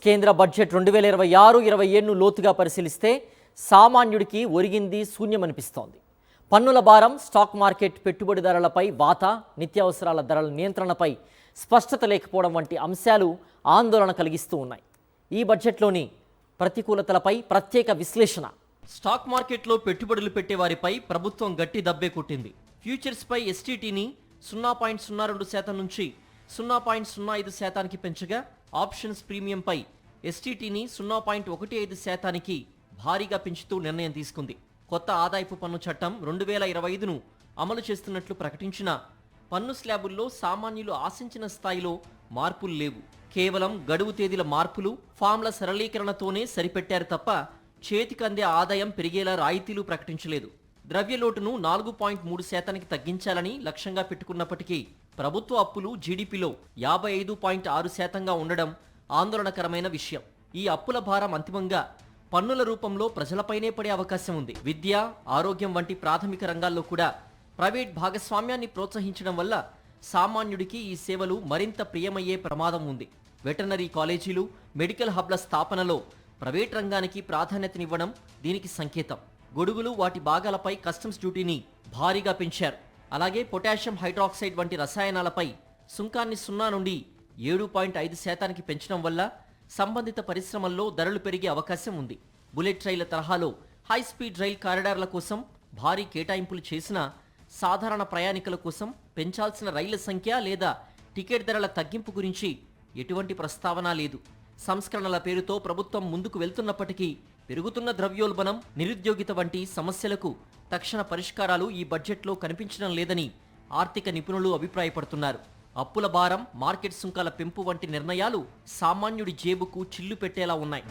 కేంద్ర బడ్జెట్ 2026-27ను లోతుగా పరిశీలిస్తే సామాన్యుడికి ఒరిగింది శూన్యమనిపిస్తోంది. పన్నుల భారం, స్టాక్ మార్కెట్ పెట్టుబడిదారులపై వాత, నిత్యావసరాల ధరల నియంత్రణపై స్పష్టత లేకపోవడం వంటి అంశాలు ఆందోళన కలిగిస్తూ ఉన్నాయి. ఈ బడ్జెట్లోని ప్రతికూలతలపై ప్రత్యేక విశ్లేషణ. స్టాక్ మార్కెట్లో పెట్టుబడులు పెట్టేవారిపై ప్రభుత్వం గట్టి దబ్బే కొట్టింది. ఫ్యూచర్స్పై ఎస్టీటీని 0.02% నుంచి 0.05% పెంచగా ఆప్షన్స్ ప్రీమియంపై ఎస్టీటీని 0.15% భారీగా పెంచుతూ నిర్ణయం తీసుకుంది. కొత్త ఆదాయపు పన్ను చట్టం 2025ను అమలు చేస్తున్నట్లు ప్రకటించిన పన్ను స్లాబుల్లో సామాన్యులు ఆశించిన స్థాయిలో మార్పులు లేవు. కేవలం గడువు తేదీల మార్పులు, ఫామ్ల సరళీకరణతోనే సరిపెట్టారు తప్ప చేతికందే ఆదాయం పెరిగేలా రాయితీలు ప్రకటించలేదు. ద్రవ్యలోటును 4.3%కి తగ్గించాలని లక్ష్యంగా పెట్టుకున్నప్పటికీ ప్రభుత్వ అప్పులు జీడీపీలో 55.6%గా ఉండడం ఆందోళనకరమైన విషయం. ఈ అప్పుల భారం అంతిమంగా పన్నుల రూపంలో ప్రజలపైనే పడే అవకాశం ఉంది. విద్య, ఆరోగ్యం వంటి ప్రాథమిక రంగాల్లో కూడా ప్రైవేట్ భాగస్వామ్యాన్ని ప్రోత్సహించడం వల్ల సామాన్యుడికి ఈ సేవలు మరింత ప్రియమయ్యే ప్రమాదం ఉంది. వెటర్నరీ కాలేజీలు, మెడికల్ హబ్ల స్థాపనలో ప్రైవేట్ రంగానికి ప్రాధాన్యతనివ్వడం దీనికి సంకేతం. గొడుగులు, వాటి భాగాలపై కస్టమ్స్ డ్యూటీని భారీగా పెంచారు. అలాగే పొటాషియం హైడ్రాక్సైడ్ వంటి రసాయనాలపై సుంకాన్ని 0 నుండి 7.5%కి పెంచడం వల్ల సంబంధిత పరిశ్రమల్లో ధరలు పెరిగే అవకాశం ఉంది. బుల్లెట్ రైళ్ల తరహాలో హై స్పీడ్ రైల్ కారిడార్ల కోసం భారీ కేటాయింపులు చేసినా సాధారణ ప్రయాణికుల కోసం పెంచాల్సిన రైళ్ల సంఖ్య లేదా టికెట్ ధరల తగ్గింపు గురించి ఎటువంటి ప్రస్తావన లేదు. సంస్కరణల పేరుతో ప్రభుత్వం ముందుకు వెళ్తున్నప్పటికీ పెరుగుతున్న ద్రవ్యోల్బణం, నిరుద్యోగిత వంటి సమస్యలకు తక్షణ పరిష్కారాలు ఈ బడ్జెట్లో కనిపించడం లేదని ఆర్థిక నిపుణులు అభిప్రాయపడుతున్నారు. అప్పుల భారం, మార్కెట్ సుంకాల పెంపు వంటి నిర్ణయాలు సామాన్యుడి జేబుకు చిల్లు పెట్టేలా ఉన్నాయి.